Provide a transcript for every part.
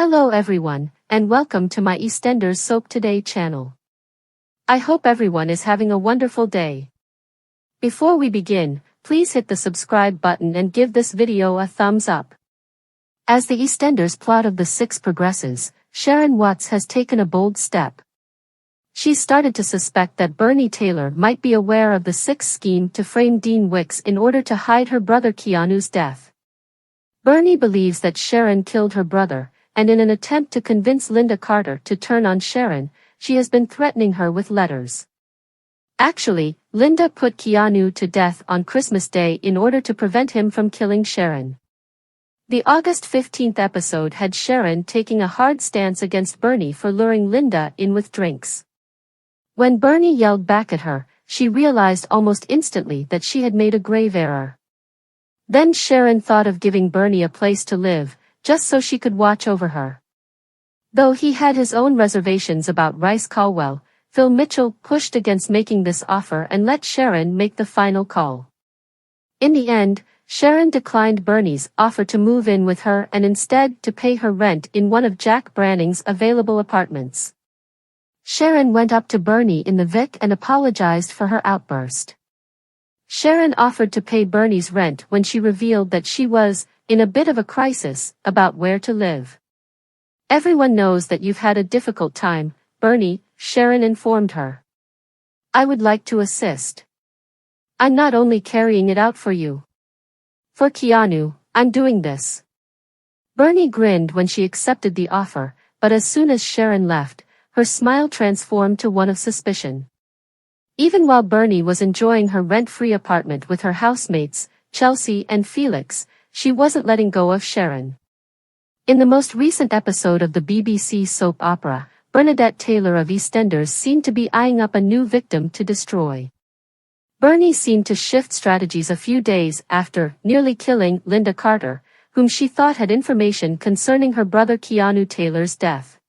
Hello everyone, and welcome to my EastEnders Soap Today channel. I hope everyone is having a wonderful day. Before we begin, please hit the subscribe button and give this video a thumbs up. As the EastEnders plot of the 6 progresses, Sharon Watts has taken a bold step. She started to suspect that Bernie Taylor might be aware of the 6 scheme to frame Dean Wicks in order to hide her brother Keanu's death. Bernie believes that Sharon killed her brother, and in an attempt to convince Linda Carter to turn on Sharon, she has been threatening her with letters. Actually, Linda put Keanu to death on Christmas Day in order to prevent him from killing Sharon. The August 15th episode had Sharon taking a hard stance against Bernie for luring Linda in with drinks. When Bernie yelled back at her, she realized almost instantly that she had made a grave error. Then Sharon thought of giving Bernie a place to live, just so she could watch over her. Though he had his own reservations about Rice Caldwell, Phil Mitchell pushed against making this offer and let Sharon make the final call. In the end, Sharon declined Bernie's offer to move in with her and instead to pay her rent in one of Jack Branning's available apartments. Sharon went up to Bernie in the Vic and apologized for her outburst. Sharon offered to pay Bernie's rent when she revealed that she was in a bit of a crisis about where to live. "Everyone knows that you've had a difficult time, Bernie," Sharon informed her. "I would like to assist. I'm not only carrying it out for you. For Keanu, I'm doing this." Bernie grinned when she accepted the offer, but as soon as Sharon left, her smile transformed to one of suspicion. Even while Bernie was enjoying her rent-free apartment with her housemates, Chelsea and Felix, she wasn't letting go of Sharon. In the most recent episode of the BBC soap opera, Bernadette Taylor of EastEnders seemed to be eyeing up a new victim to destroy. Bernie seemed to shift strategies a few days after nearly killing Linda Carter, whom she thought had information concerning her brother Keanu Taylor's death.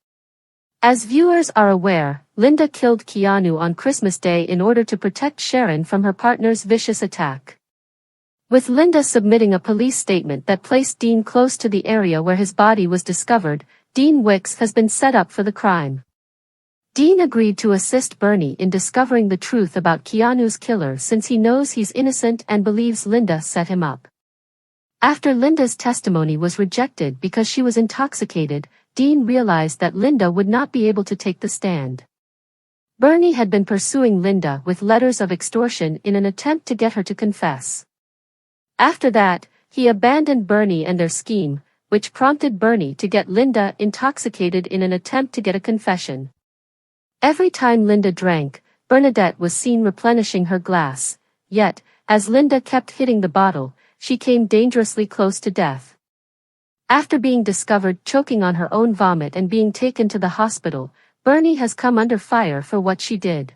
As viewers are aware, Linda killed Keanu on Christmas Day in order to protect Sharon from her partner's vicious attack. With Linda submitting a police statement that placed Dean close to the area where his body was discovered, Dean Wicks has been set up for the crime. Dean agreed to assist Bernie in discovering the truth about Keanu's killer since he knows he's innocent and believes Linda set him up. After Linda's testimony was rejected because she was intoxicated, Dean realized that Linda would not be able to take the stand. Bernie had been pursuing Linda with letters of extortion in an attempt to get her to confess. After that, he abandoned Bernie and their scheme, which prompted Bernie to get Linda intoxicated in an attempt to get a confession. Every time Linda drank, Bernadette was seen replenishing her glass, yet, as Linda kept hitting the bottle, she came dangerously close to death. After being discovered choking on her own vomit and being taken to the hospital, Bernie has come under fire for what she did.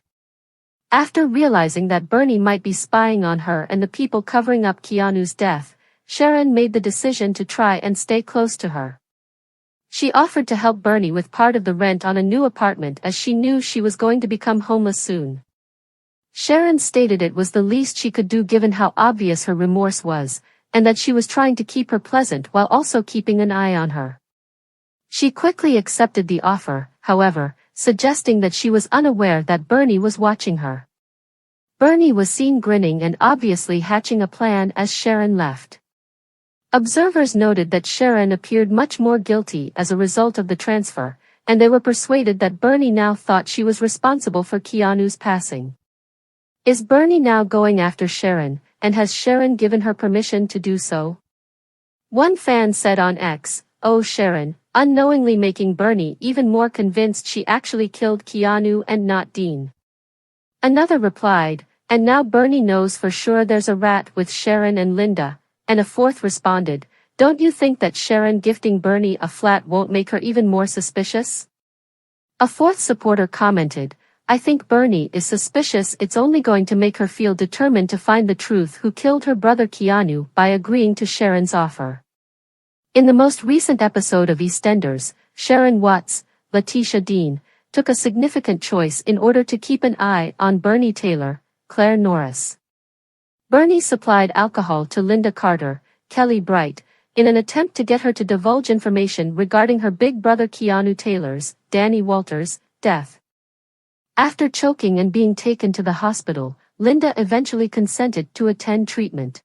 After realizing that Bernie might be spying on her and the people covering up Keanu's death, Sharon made the decision to try and stay close to her. She offered to help Bernie with part of the rent on a new apartment as she knew she was going to become homeless soon. Sharon stated it was the least she could do given how obvious her remorse was, and that she was trying to keep her pleasant while also keeping an eye on her. She quickly accepted the offer, however, suggesting that she was unaware that Bernie was watching her. Bernie was seen grinning and obviously hatching a plan as Sharon left. Observers noted that Sharon appeared much more guilty as a result of the transfer, and they were persuaded that Bernie now thought she was responsible for Keanu's passing. Is Bernie now going after Sharon, and has Sharon given her permission to do so? One fan said on X, "Oh Sharon, unknowingly making Bernie even more convinced she actually killed Keanu and not Dean." Another replied, "And now Bernie knows for sure there's a rat with Sharon and Linda," and a fourth responded, "Don't you think that Sharon gifting Bernie a flat won't make her even more suspicious?" A fourth supporter commented, "I think Bernie is suspicious. It's only going to make her feel determined to find the truth who killed her brother Keanu by agreeing to Sharon's offer." In the most recent episode of EastEnders, Sharon Watts, Letitia Dean, took a significant choice in order to keep an eye on Bernie Taylor, Claire Norris. Bernie supplied alcohol to Linda Carter, Kelly Bright, in an attempt to get her to divulge information regarding her big brother Keanu Taylor's, Danny Walters, death. After choking and being taken to the hospital, Linda eventually consented to attend treatment.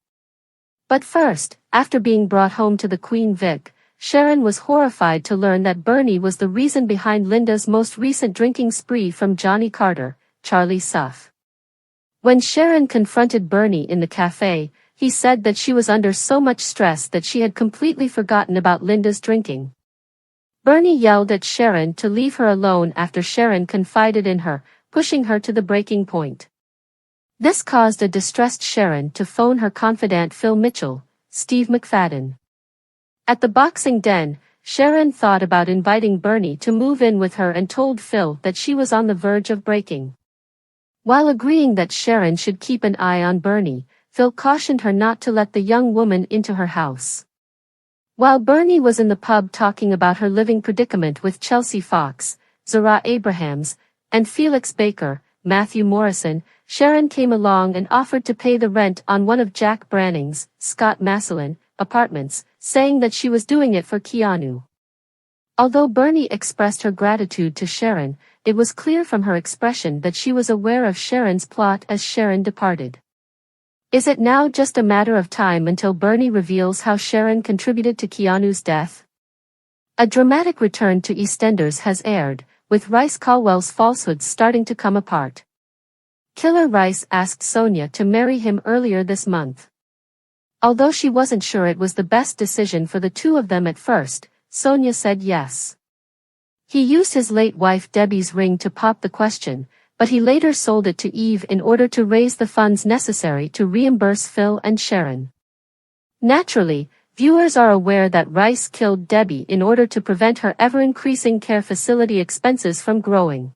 But first, after being brought home to the Queen Vic, Sharon was horrified to learn that Bernie was the reason behind Linda's most recent drinking spree from Johnny Carter, Charlie Suff. When Sharon confronted Bernie in the cafe, he said that she was under so much stress that she had completely forgotten about Linda's drinking. Bernie yelled at Sharon to leave her alone after Sharon confided in her, pushing her to the breaking point. This caused a distressed Sharon to phone her confidant Phil Mitchell, Steve McFadden. At the boxing den, Sharon thought about inviting Bernie to move in with her and told Phil that she was on the verge of breaking. While agreeing that Sharon should keep an eye on Bernie, Phil cautioned her not to let the young woman into her house. While Bernie was in the pub talking about her living predicament with Chelsea Fox, Zara Abrahams, and Felix Baker, Matthew Morrison, Sharon came along and offered to pay the rent on one of Jack Branning's, Scott Massillon, apartments, saying that she was doing it for Keanu. Although Bernie expressed her gratitude to Sharon, it was clear from her expression that she was aware of Sharon's plot as Sharon departed. Is it now just a matter of time until Bernie reveals how Sharon contributed to Keanu's death? A dramatic return to EastEnders has aired, with Rice Caldwell's falsehoods starting to come apart. Killer Rice asked Sonia to marry him earlier this month. Although she wasn't sure it was the best decision for the two of them at first, Sonia said yes. He used his late wife Debbie's ring to pop the question, but he later sold it to Eve in order to raise the funds necessary to reimburse Phil and Sharon. Naturally, viewers are aware that Rice killed Debbie in order to prevent her ever-increasing care facility expenses from growing.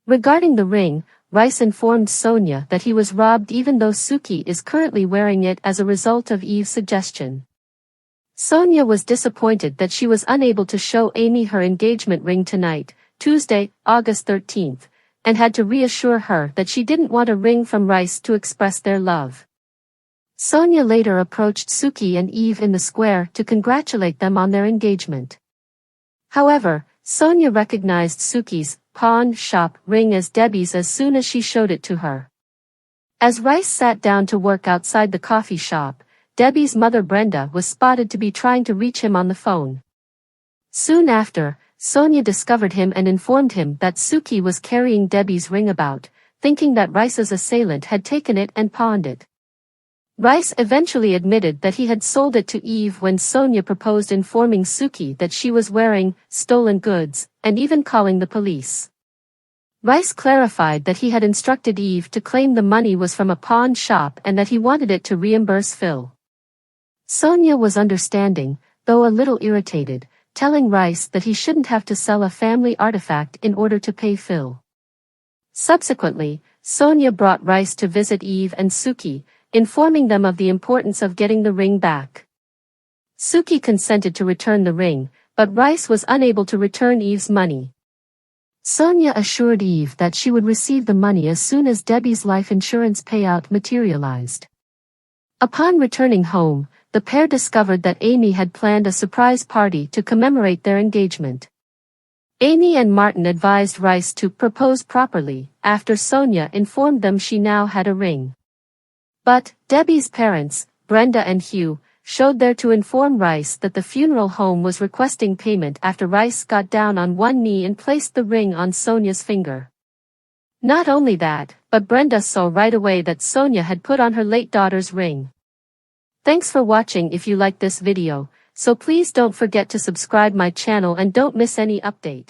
Regarding the ring, Rice informed Sonia that he was robbed even though Suki is currently wearing it as a result of Eve's suggestion. Sonia was disappointed that she was unable to show Amy her engagement ring tonight, Tuesday, August 13th, and had to reassure her that she didn't want a ring from Rice to express their love. Sonia later approached Suki and Eve in the square to congratulate them on their engagement. However, Sonia recognized Suki's pawn shop ring as Debbie's as soon as she showed it to her. As Rice sat down to work outside the coffee shop, Debbie's mother Brenda was spotted to be trying to reach him on the phone. Soon after, Sonia discovered him and informed him that Suki was carrying Debbie's ring about, thinking that Rice's assailant had taken it and pawned it. Rice eventually admitted that he had sold it to Eve when Sonia proposed informing Suki that she was wearing stolen goods, and even calling the police. Rice clarified that he had instructed Eve to claim the money was from a pawn shop and that he wanted it to reimburse Phil. Sonia was understanding, though a little irritated, telling Rice that he shouldn't have to sell a family artifact in order to pay Phil. Subsequently, Sonia brought Rice to visit Eve and Suki, informing them of the importance of getting the ring back. Suki consented to return the ring, but Rice was unable to return Eve's money. Sonia assured Eve that she would receive the money as soon as Debbie's life insurance payout materialized. Upon returning home, the pair discovered that Amy had planned a surprise party to commemorate their engagement. Amy and Martin advised Rice to propose properly, after Sonia informed them she now had a ring. But, Debbie's parents, Brenda and Hugh, showed there to inform Rice that the funeral home was requesting payment after Rice got down on one knee and placed the ring on Sonia's finger. Not only that, but Brenda saw right away that Sonia had put on her late daughter's ring. Thanks for watching. If you like this video, so please don't forget to subscribe my channel and don't miss any update.